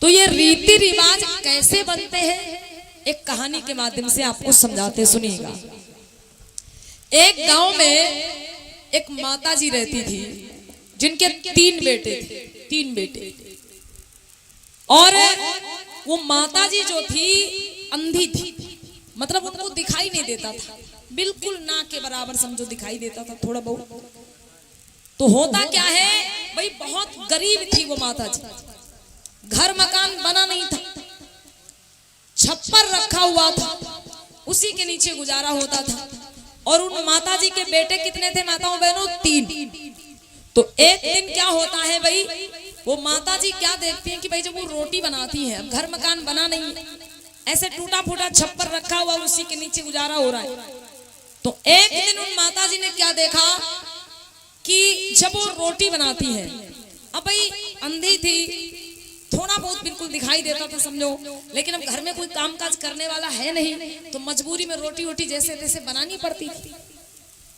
तो ये रीति रिवाज कैसे बनते हैं एक कहानी के माध्यम से आपको समझाते, सुनिएगा। एक गांव में एक माता जी रहती थी जिनके 3 बेटे थे, 3 बेटे। और वो माता जी जो थी अंधी थी, मतलब उनको दिखाई नहीं देता था, बिल्कुल ना के बराबर समझो दिखाई देता था थोड़ा बहुत। तो होता क्या है भाई, बहुत गरीब थी वो माता जी, घर मकान बना नहीं था, छप्पर रखा हुआ था, उसी के नीचे गुजारा होता था। और उन माता जी के बेटे कितने थे माताओं बहनों? 3। तो एक दिन क्या होता है भाई, वो माता जी क्या देखती हैं कि भाई जब वो रोटी बनाती है, अब घर मकान बना नहीं, ऐसे टूटा फूटा छप्पर रखा हुआ, उसी के नीचे गुजारा हो रहा है। तो एक दिन उन माता जी ने क्या देखा कि जब वो रोटी बनाती है, अब भाई अंधी थी, थोड़ा बहुत बिल्कुल दिखाई देता था समझो, लेकिन अब घर में कोई कामकाज करने वाला है नहीं, तो मजबूरी में रोटी वोटी जैसे तैसे बनानी पड़ती थी।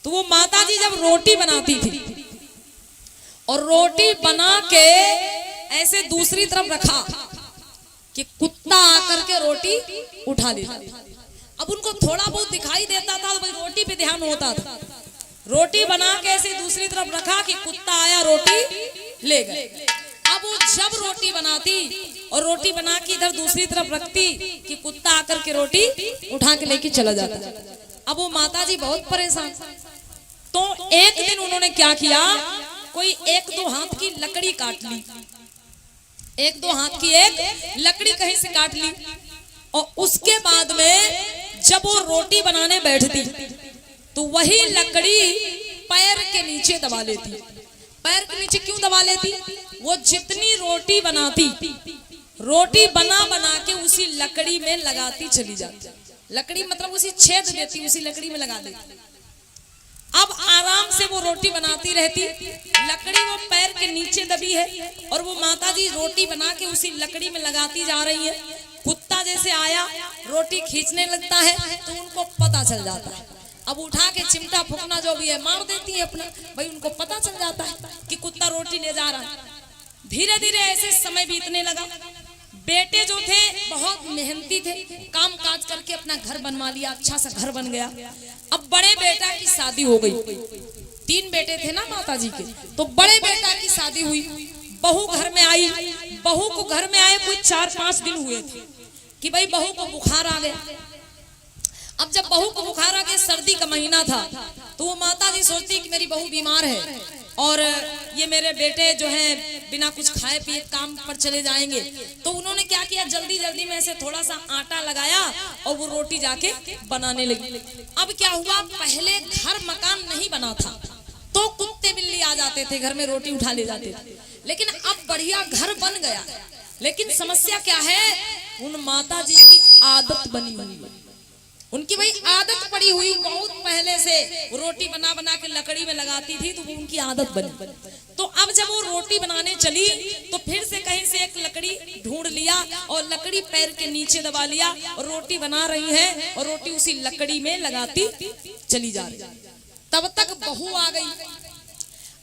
तो वो माता जी जब रोटी बनाती थी और रोटी बना के ऐसे दूसरी तरफ रखा कि कुत्ता आकर के रोटी उठा लेता। अब उनको थोड़ा बहुत दिखाई देता था, भाई रोटी पे ध्यान होता था। रोटी बना के ऐसे दूसरी तरफ रखा कि कुत्ता आया रोटी ले गए। अब वो जब रोटी बनाती और रोटी बना के इधर दूसरी तरफ रखती कि कुत्ता आकर के रोटी उठा के लेके चला जाता। अब वो माता जी बहुत परेशान। तो एक दिन उन्होंने क्या किया, कोई 1-2 हाथ की लकड़ी काट ली, 1-2 हाथ की एक लकड़ी कहीं से काट ली। और उसके बाद में जब वो रोटी बनाने बैठती तो वही लकड़ी पैर के नीचे दबा लेती। पैर के नीचे क्यों दबा लेती? वो जितनी रोटी बनाती, रोटी बना बना के उसी लकड़ी में लगाती चली जाती। लकड़ी मतलब उसी छेद देती, उसी लकड़ी में लगा देती। अब आराम से वो रोटी बनाती रहती, लकड़ी वो पैर के नीचे दबी है और वो माता जी रोटी बना के उसी लकड़ी में लगाती जा रही है। कुत्ता जैसे आया रोटी खींचने लगता है तो उनको पता चल जाता है। अब उठा के चिमटा फूकना जो भी है मार देती है अपना, भाई उनको पता चल जाता है कि कुत्ता रोटी ले जा रहा है। धीरे धीरे ऐसे समय बीतने लगा। बेटे जो थे बहुत मेहनती थे, काम काज करके अपना घर बनवा लिया, अच्छा सा घर बन गया। अब बड़े बेटा की शादी हो गई, 3 बेटे थे ना माता जी के, तो बड़े बेटा की शादी हुई, बहू घर में आई। बहू को घर में आए कोई 4-5 दिन हुए थे कि भाई बहू को बुखार आ गया। अब जब बहू को बुखार आ गया, सर्दी का महीना था, तो वो माता जी सोचती कि मेरी बहू बीमार है और ये मेरे बेटे जो हैं बिना कुछ खाए पिए काम पर चले जाएंगे। तो उन्होंने क्या किया, जल्दी जल्दी में ऐसे थोड़ा सा आटा लगाया और वो रोटी जाके बनाने लगी। अब क्या हुआ, पहले घर मकान नहीं बना था तो कुत्ते बिल्ली आ जाते थे, घर में रोटी उठा ले जाते थे, लेकिन अब बढ़िया घर बन गया। लेकिन समस्या क्या है, उन माता जी की आदत बनी हुई, उनकी भाई आदत पड़ी हुई, बहुत पहले से रोटी बना बना के लकड़ी में लगाती थी, तो वो उनकी आदत बनी। तो अब जब वो रोटी बनाने चली तो फिर से कहीं से एक लकड़ी ढूंढ लिया और लकड़ी पैर के नीचे दबा लिया और रोटी बना रही है और रोटी उसी लकड़ी में लगाती चली जा रही। तब तक बहू आ गई।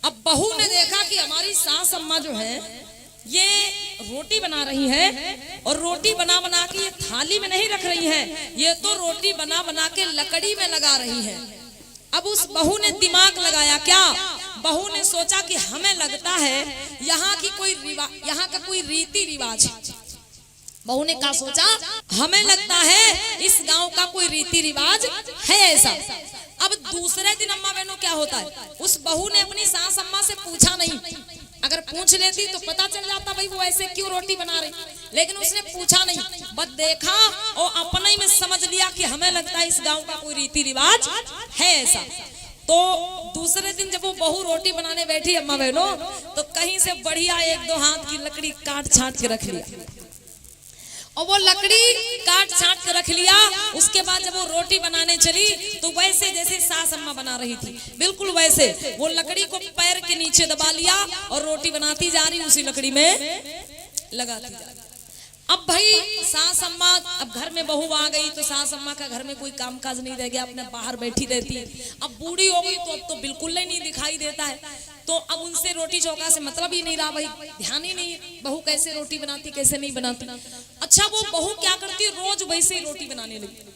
अब बहू ने देखा कि हमारी सास अम्मा जो है ये रोटी बना रही है और रोटी बना बना के ये थाली में नहीं रख रही है, ये तो रोटी बना बना के लकड़ी में लगा रही है। अब उस बहू ने दिमाग लगाया, क्या? बहू ने सोचा कि हमें लगता है यहाँ का कोई रीति रिवाज है। बहू ने क्या सोचा, हमें लगता है इस गांव का कोई रीति रिवाज है ऐसा। अब दूसरे दिन अम्मा बहनों क्या होता है, उस बहू ने अपनी सास अम्मा से पूछा नहीं। अगर पूछ लेती तो पता चल जाता भाई वो ऐसे क्यों रोटी बना रही, लेकिन उसने पूछा नहीं, बस देखा और अपने ही में समझ लिया कि हमें लगता है इस गांव का कोई रीति रिवाज है ऐसा। तो दूसरे दिन जब वो बहू रोटी बनाने बैठी अम्मा बहनों, तो कहीं से बढ़िया 1-2 हाथ की लकड़ी काट छाट के रख लिया और वो लकड़ी काट छाट के रख लिया। उसके बाद जब वो रोटी बनाने चली तो वैसे जैसे सास अम्मा बना रही थी बिल्कुल वैसे वो लकड़ी को पैर के नीचे दबा लिया और रोटी बनाती जा रही, उसी लकड़ी में लगाती जा रही। अब भाई सास अम्मा, अब घर में बहू आ गई तो सास अम्मा का घर में कोई कामकाज नहीं रह गया, अपने बाहर बैठी रहती। अब बूढ़ी हो गई तो अब तो बिल्कुल ही नहीं दिखाई देता है। तो अब उनसे रोटी चौका से मतलब ही नहीं रहा, भाई ध्यान ही नहीं बहू कैसे रोटी बनाती कैसे नहीं बनाती। अच्छा वो बहू क्या करती, रोज वैसे ही रोटी बनाने लगी।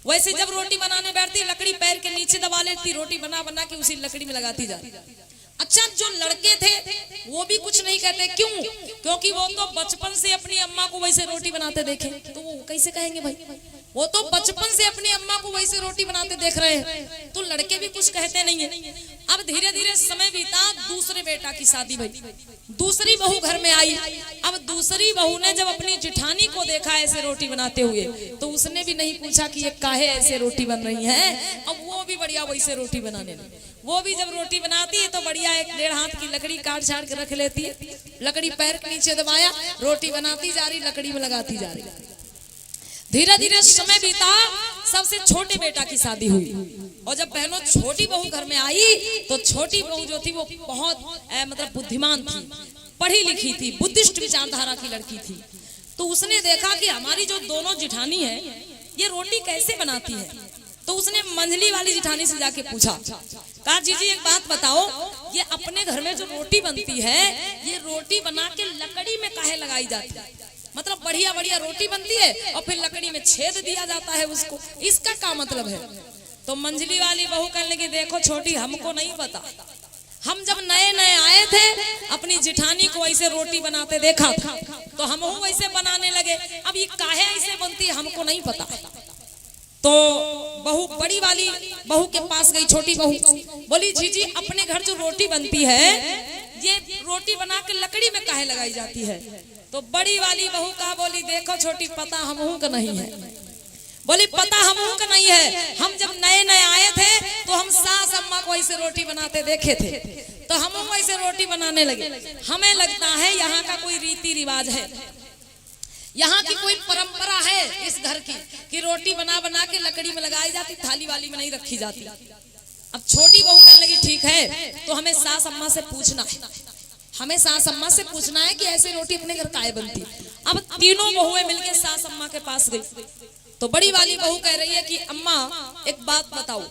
वैसे जब रोटी बनाने बैठती लकड़ी पैर के नीचे दबा लेती, रोटी बना बना के उसी लकड़ी में लगाती जाती। अच्छा जो लड़के थे वो भी कुछ नहीं कहते, क्यों? क्योंकि वो तो बचपन से अपनी अम्मा को वैसे रोटी बनाते देखे, तो वो कैसे कहेंगे भाई, वो तो बचपन से अपनी अम्मा को वैसे रोटी बनाते देख रहे हैं, तो लड़के भी कुछ कहते नहीं है। अब धीरे धीरे समय बीता, दूसरे बेटा की शादी भई, दूसरी बहू घर में आई। अब दूसरी बहू ने जब अपनी जेठानी को देखा ऐसे रोटी बनाते हुए, तो उसने भी नहीं पूछा कि ये काहे ऐसे रोटी बन रही है। अब वो भी बढ़िया वैसे रोटी बनाने लगी। वो भी जब रोटी बनाती है तो बढ़िया 1.5 हाथ की लकड़ी काट छाट के रख लेती है, लकड़ी पैर के नीचे दबाया, रोटी बनाती जा रही, लकड़ी में लगाती जा रही। धीरे धीरे समय बीता, सबसे छोटे बेटा की शादी हुई। और जब बहनों छोटी बहू घर में आई तो छोटी बहू जो थी वो बहुत मतलब बुद्धिमान थी, पढ़ी लिखी थी, बुद्धिस्ट विचारधारा की लड़की थी। तो उसने देखा कि हमारी जो दोनों जिठानी है ये रोटी कैसे बनाती है। तो उसने मंझली वाली जिठानी से जाके पूछा, कहा जीजी एक बात बताओ, ये अपने घर में जो रोटी बनती है ये रोटी बना के लकड़ी में काहे लगाई जाती है? मतलब बढ़िया बढ़िया रोटी बनती है और फिर लकड़ी में छेद दिया जाता है उसको, इसका क्या मतलब है? तो मंझली वाली बहू कहने लगी, देखो छोटी हमको नहीं पता, हम जब नए नए आए थे अपनी जिठानी को ऐसे रोटी बनाते देखा था तो हम वैसे बनाने लगे, अब ये काहे ऐसे बनती है हमको नहीं पता। तो बहू बड़ी वाली बहू के पास गई, छोटी बहू बोली, जीजी अपने घर जो रोटी बनती है ये रोटी बना के लकड़ी में काहे लगाई जाती है? तो बड़ी वाली बहू कहा, बोली देखो छोटी पता हमहू का नहीं है। बोली पता हमहू का नहीं है, हम जब नए नए आए थे तो हम सास अम्मा को ऐसे रोटी बनाते देखे थे तो हम ऐसे रोटी बनाने लगे। हमें लगता है यहाँ का कोई रीति रिवाज है, यहाँ की कोई परंपरा है इस घर की कि रोटी बना बना के लकड़ी में लगाई जाती, थाली वाली में नहीं रखी जाती। अब छोटी बहू कहने लगी, ठीक है तो हमें सास अम्मा से पूछना है, हमें सास अम्मा से पूछना है कि ऐसे रोटी अपने घर काहे बनती। अब तीनों बहुएं मिलके सास अम्मा के पास गई। तो बड़ी वाली बहू कह रही है कि अम्मा एक बात बताओ,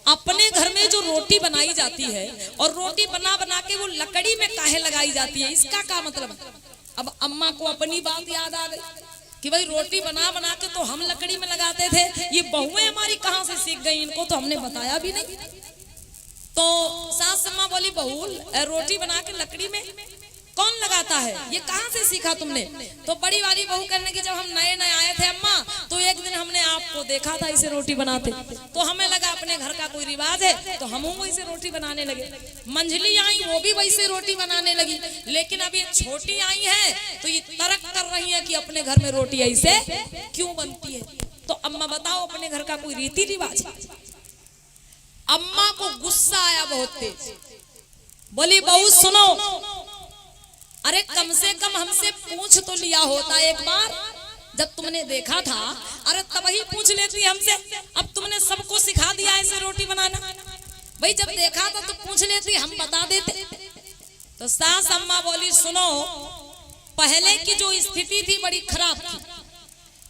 अपने घर में जो रोटी बनाई जाती है और रोटी बना बना के वो लकड़ी में काहे लगाई जाती है, इसका क्या मतलब है? अब अम्मा को अपनी बात याद आ गई कि भाई रोटी बना बना के तो हम लकड़ी में लगाते थे, ये बहुएं हमारी कहाँ से सीख गई, इनको तो हमने बताया भी नहीं। तो सास अम्मा बोली, बहू रोटी बना के लकड़ी में कौन लगाता है, ये कहाँ से सीखा तुमने? तो बड़ी वाली बहू कहने की, जब हम नए नए आए थे अम्मा तो एक दिन हमने आपको देखा था इसे रोटी बनाते, तो हमें लगा अपने घर का कोई रिवाज है तो हम वैसे रोटी बनाने लगे। मंझली आई वो भी वैसे रोटी बनाने लगी, लेकिन अब ये छोटी आई है तो ये तर्क कर रही है कि अपने घर में रोटी ऐसे क्यों बनती है। तो अम्मा बताओ अपने घर का कोई रीति रिवाज? अम्मा को गुस्सा आया बहुत तेज, बोली बहू सुनो, अरे कम से कम हमसे पूछ तो लिया होता एक बार, जब तुमने देखा था अरे तब ही पूछ लेती हमसे। अब तुमने सबको सिखा दिया ऐसे रोटी बनाना, भाई जब देखा था तो पूछ लेती, हम बता देते। तो सास अम्मा बोली, सुनो पहले की जो स्थिति थी बड़ी खराब थी,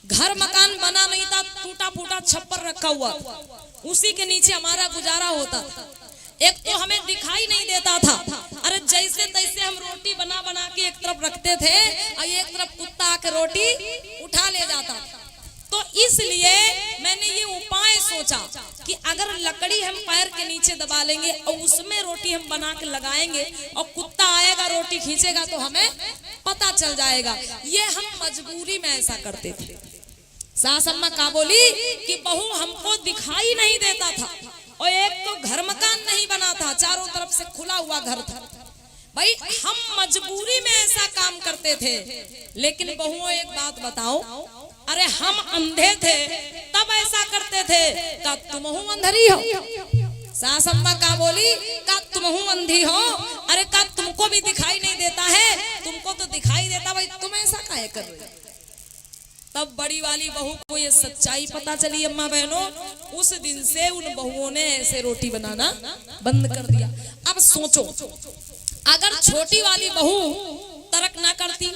घर मकान बना नहीं था, टूटा फूटा छप्पर रखा हुआ, उसी के नीचे हमारा गुजारा होता था। एक तो हमें दिखाई नहीं देता था, अरे जैसे तैसे हम रोटी बना बना के एक तरफ रखते थे और एक तरफ कुत्ता आके रोटी उठा ले जाता था। तो इसलिए मैंने ये उपाय सोचा कि अगर लकड़ी हम पैर के नीचे दबा लेंगे और उसमें रोटी हम बना के लगाएंगे और कुत्ता आएगा रोटी खींचेगा तो हमें पता चल जाएगा। ये हम मजबूरी में ऐसा करते थे। सास अम्मा का बोली कि बहू हमको दिखाई नहीं देता था और एक तो घर मकान नहीं बना था, चारों तरफ से खुला हुआ घर था, भाई हम मजबूरी में ऐसा काम करते थे। लेकिन बहुओं एक बात बताओ, अरे हम अंधे थे तब ऐसा करते थे, का तुम अंधरी हो? सास अम्मा का बोली, का तुम अंधी हो? अरे का तुमको भी दिखाई नहीं देता है? तुमको तो दिखाई देता, भाई तुम ऐसा काहे कर रहे हो? तब बड़ी वाली बहू को ये सच्चाई पता चली। अम्मा बहनों, उस दिन से उन बहुओं ने ऐसे रोटी बनाना बंद कर दिया। अब सोचो, अगर छोटी वाली बहू तर्क ना करती,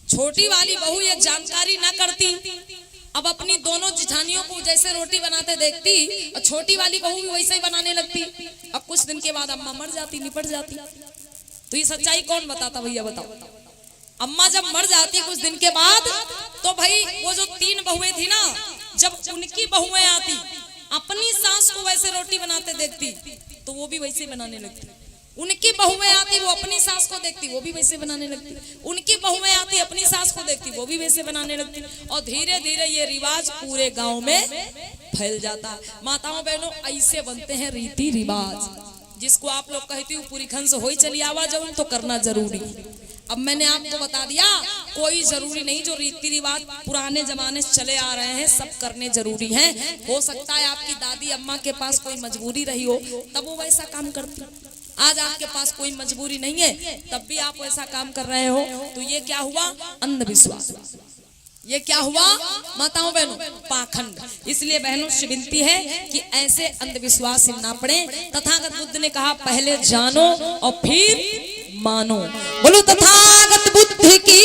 छोटी वाली बहू ये जानकारी ना करती अब अपनी दोनों जिठानियों को जैसे रोटी बनाते देखती और छोटी वाली बहू भी वैसे ही बनाने लगती। अब कुछ दिन के बाद अम्मा मर जाती, निपट जाती। तो ये सच्चाई कौन बताता भैया बताओ। अम्मा जब मर जाती कुछ दिन के बाद, तो भाई वो जो 3 बहुएं थी ना, जब उनकी बहुएं आती अपनी सास को वैसे रोटी बनाते देखती तो वो भी वैसे बनाने लगती। उनकी बहुएं आती वो अपनी सास को देखती वो भी वैसे बनाने लगती। उनकी बहुएं आती अपनी सास को देखती वो भी वैसे बनाने लगती। और धीरे धीरे ये रिवाज पूरे गांव में फैल जाता। माताओं बहनों, ऐसे बनते हैं रीति रिवाज, जिसको आप लोग कहती हूँ पूरी खन से हो चली आवा जरूर तो करना जरूरी। अब मैंने आपको बता दिया कोई जरूरी नहीं, जो रीति रिवाज पुराने जमाने से चले आ रहे हैं सब करने जरूरी हैं। हो सकता है आपकी दादी अम्मा के पास कोई मजबूरी रही हो तब वो वैसा काम करती। आज आपके पास कोई मजबूरी नहीं है तब भी आप वैसा काम कर रहे हो, तो ये क्या हुआ? अंधविश्वास। ये क्या हुआ माताओं बहनों? पाखंड। इसलिए बहनों से विनती है कि ऐसे अंधविश्वास ना पड़े। तथागत बुद्ध ने कहा पहले जानो और फिर मानो। बोलो तथागत बुद्ध की।